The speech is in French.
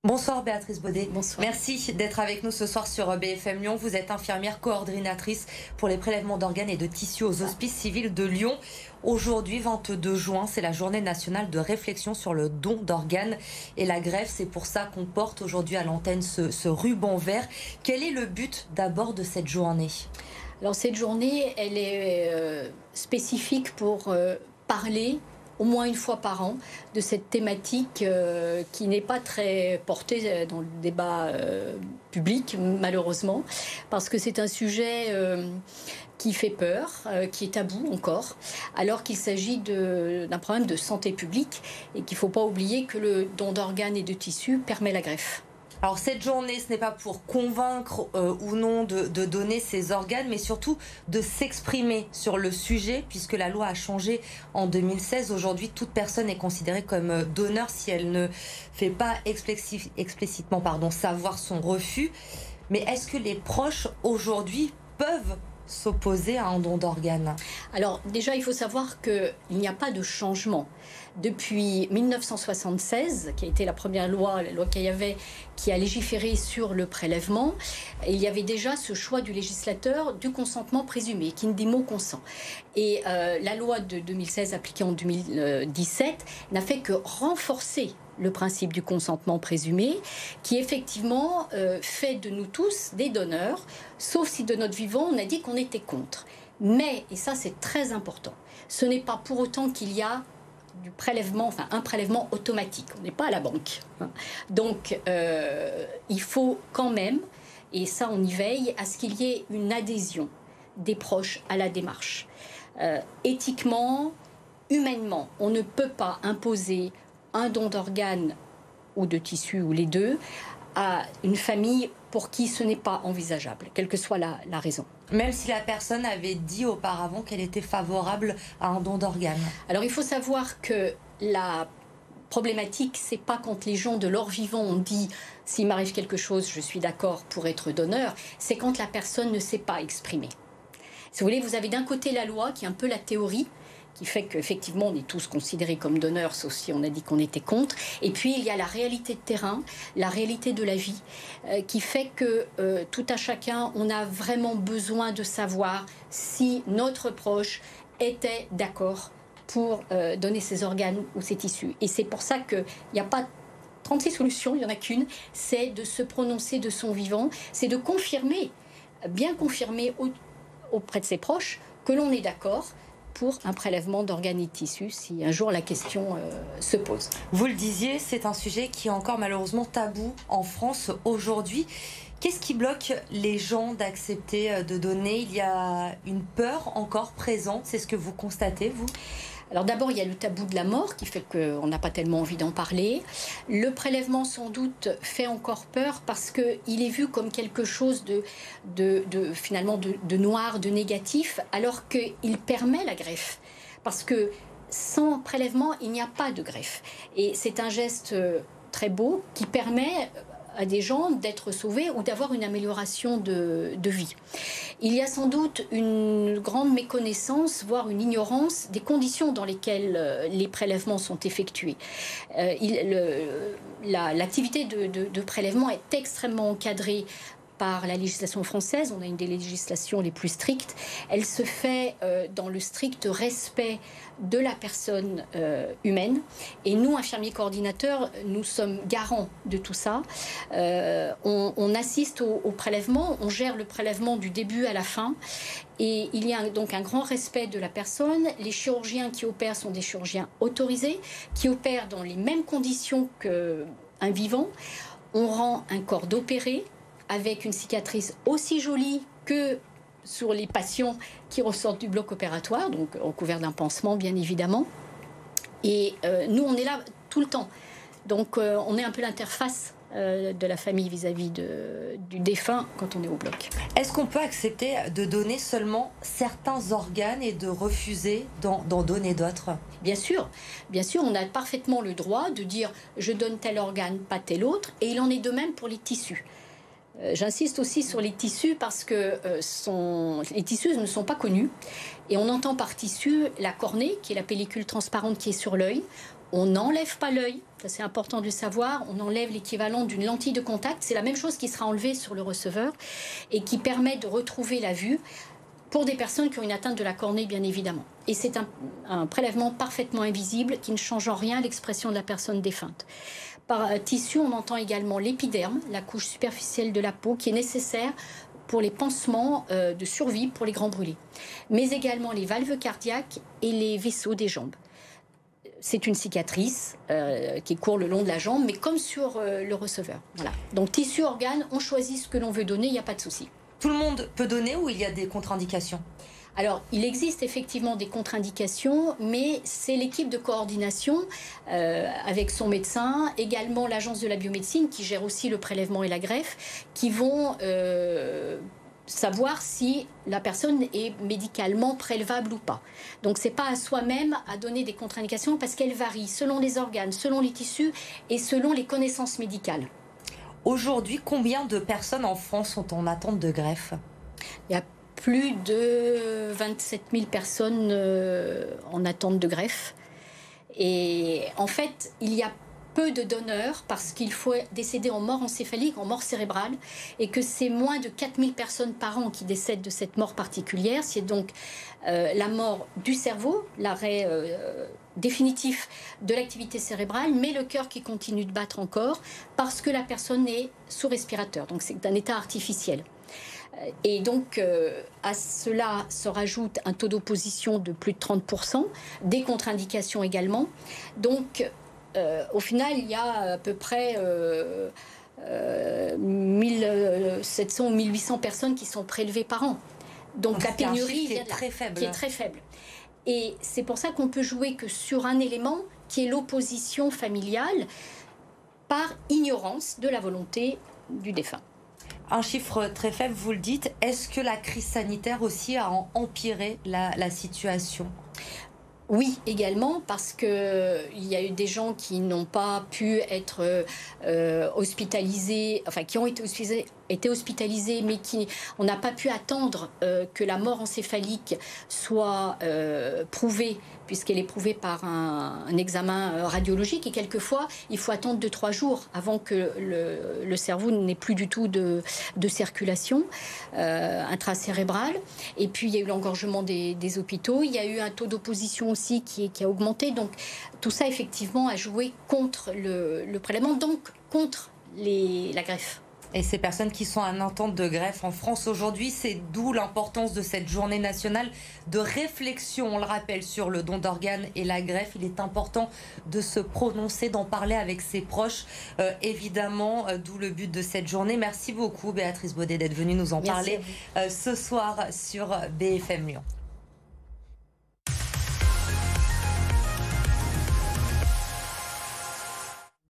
Bonsoir Béatrice Baudet. Bonsoir. Merci d'être avec nous ce soir sur BFM Lyon. Vous êtes infirmière coordinatrice pour les prélèvements d'organes et de tissus aux Hospices civils de Lyon. Aujourd'hui, 22 juin, c'est la journée nationale de réflexion sur le don d'organes et la greffe. C'est pour ça qu'on porte aujourd'hui à l'antenne ce ruban vert. Quel est le but d'abord de cette journée ? Alors cette journée, elle est spécifique pour parler au moins une fois par an de cette thématique qui n'est pas très portée dans le débat public, malheureusement, parce que c'est un sujet qui fait peur, qui est tabou encore, alors qu'il s'agit d'un problème de santé publique et qu'il ne faut pas oublier que le don d'organes et de tissus permet la greffe. Alors cette journée, ce n'est pas pour convaincre ou non de donner ses organes, mais surtout de s'exprimer sur le sujet, puisque la loi a changé en 2016. Aujourd'hui, toute personne est considérée comme donneur si elle ne fait pas explicitement savoir son refus. Mais est-ce que les proches aujourd'hui peuvent s'opposer à un don d'organes ? Alors déjà, il faut savoir qu'il n'y a pas de changement. Depuis 1976, qui a été la première loi, la loi Caillavet, qui a légiféré sur le prélèvement, il y avait déjà ce choix du législateur du consentement présumé, qui ne dit mot consent. Et la loi de 2016, appliquée en 2017, n'a fait que renforcer le principe du consentement présumé, qui effectivement fait de nous tous des donneurs, sauf si de notre vivant on a dit qu'on était contre. Mais, et ça c'est très important, ce n'est pas pour autant qu'il y a du prélèvement, enfin un prélèvement automatique. On n'est pas à la banque. Donc il faut quand même, et ça on y veille, à ce qu'il y ait une adhésion des proches à la démarche. Éthiquement, humainement, on ne peut pas imposer un don d'organes ou de tissus ou les deux à une famille pour qui ce n'est pas envisageable, quelle que soit la raison. Même si la personne avait dit auparavant qu'elle était favorable à un don d'organes. Alors il faut savoir que la problématique, c'est pas quand les gens de leur vivant ont dit « s'il m'arrive quelque chose, je suis d'accord pour être donneur », c'est quand la personne ne s'est pas exprimée. Si vous voulez, vous avez d'un côté la loi qui est un peu la théorie, qui fait qu'effectivement on est tous considérés comme donneurs, sauf si on a dit qu'on était contre. Et puis il y a la réalité de terrain, la réalité de la vie, qui fait que tout à chacun, on a vraiment besoin de savoir si notre proche était d'accord pour donner ses organes ou ses tissus. Et c'est pour ça qu'il n'y a pas 36 solutions, il n'y en a qu'une, c'est de se prononcer de son vivant, c'est de confirmer, bien confirmer auprès de ses proches que l'on est d'accord pour un prélèvement d'organes et de tissus si un jour la question se pose. Vous le disiez, c'est un sujet qui est encore malheureusement tabou en France aujourd'hui. Qu'est-ce qui bloque les gens d'accepter de donner ? Il y a une peur encore présente, c'est ce que vous constatez, vous ? Alors d'abord, il y a le tabou de la mort qui fait qu'on n'a pas tellement envie d'en parler. Le prélèvement, sans doute, fait encore peur parce qu'il est vu comme quelque chose finalement de noir, de négatif, alors qu'il permet la greffe. Parce que sans prélèvement, il n'y a pas de greffe. Et c'est un geste très beau qui permet à des gens d'être sauvés ou d'avoir une amélioration de vie. Il y a sans doute une grande méconnaissance, voire une ignorance des conditions dans lesquelles les prélèvements sont effectués. L'activité de prélèvement est extrêmement encadrée par la législation française. On a une des législations les plus strictes. Elle se fait dans le strict respect de la personne humaine. Et nous, infirmiers coordinateurs, nous sommes garants de tout ça. On assiste au prélèvement, on gère le prélèvement du début à la fin. Et il y a donc un grand respect de la personne. Les chirurgiens qui opèrent sont des chirurgiens autorisés, qui opèrent dans les mêmes conditions qu'un vivant. On rend un corps d'opéré avec une cicatrice aussi jolie que sur les patients qui ressortent du bloc opératoire, donc recouvert d'un pansement bien évidemment. Et nous, on est là tout le temps. Donc on est un peu l'interface de la famille vis-à-vis du défunt quand on est au bloc. Est-ce qu'on peut accepter de donner seulement certains organes et de refuser d'en donner d'autres ? Bien sûr, on a parfaitement le droit de dire je donne tel organe, pas tel autre, et il en est de même pour les tissus. J'insiste aussi sur les tissus parce que les tissus ne sont pas connus. Et on entend par tissu la cornée, qui est la pellicule transparente qui est sur l'œil. On n'enlève pas l'œil, ça c'est important de le savoir, on enlève l'équivalent d'une lentille de contact. C'est la même chose qui sera enlevée sur le receveur et qui permet de retrouver la vue pour des personnes qui ont une atteinte de la cornée, bien évidemment. Et c'est un prélèvement parfaitement invisible qui ne change en rien l'expression de la personne défunte. Par tissu, on entend également l'épiderme, la couche superficielle de la peau, qui est nécessaire pour les pansements de survie pour les grands brûlés, mais également les valves cardiaques et les vaisseaux des jambes. C'est une cicatrice qui court le long de la jambe, mais comme sur le receveur. Voilà. Donc tissu, organe, on choisit ce que l'on veut donner, il n'y a pas de souci. Tout le monde peut donner ou il y a des contre-indications ? Alors, il existe effectivement des contre-indications, mais c'est l'équipe de coordination avec son médecin, également l'agence de la biomédecine qui gère aussi le prélèvement et la greffe, qui vont savoir si la personne est médicalement prélevable ou pas. Donc, ce n'est pas à soi-même à donner des contre-indications parce qu'elles varient selon les organes, selon les tissus et selon les connaissances médicales. Aujourd'hui, combien de personnes en France sont en attente de greffe ? Il y a plus de 27 000 personnes en attente de greffe. Et en fait, il y a peu de donneurs parce qu'il faut décéder en mort encéphalique, en mort cérébrale, et que c'est moins de 4 000 personnes par an qui décèdent de cette mort particulière. C'est donc la mort du cerveau, l'arrêt définitif de l'activité cérébrale, mais le cœur qui continue de battre encore parce que la personne est sous respirateur. Donc c'est un état artificiel. Et donc, à cela se rajoute un taux d'opposition de plus de 30%, des contre-indications également. Donc, au final, il y a à peu près 1700 ou 1800 personnes qui sont prélevées par an. Donc, la pénurie qui est très faible. Qui est très faible. Et c'est pour ça qu'on peut jouer que sur un élément qui est l'opposition familiale par ignorance de la volonté du défunt. Un chiffre très faible, vous le dites. Est-ce que la crise sanitaire aussi a empiré la situation ? Oui, également, parce qu'il y a eu des gens qui n'ont pas pu être hospitalisés, enfin qui ont été hospitalisés, mais on n'a pas pu attendre que la mort encéphalique soit prouvée, puisqu'elle est prouvée par un examen radiologique. Et quelquefois, il faut attendre 2-3 jours avant que le cerveau n'ait plus du tout de circulation intracérébrale. Et puis, il y a eu l'engorgement des hôpitaux. Il y a eu un taux d'opposition aussi qui a augmenté. Donc, tout ça, effectivement, a joué contre le prélèvement, donc contre la greffe. Et ces personnes qui sont en attente de greffe en France aujourd'hui, c'est d'où l'importance de cette journée nationale de réflexion, on le rappelle, sur le don d'organes et la greffe. Il est important de se prononcer, d'en parler avec ses proches, évidemment, d'où le but de cette journée. Merci beaucoup Béatrice Baudet d'être venue nous en parler ce soir sur BFM Lyon.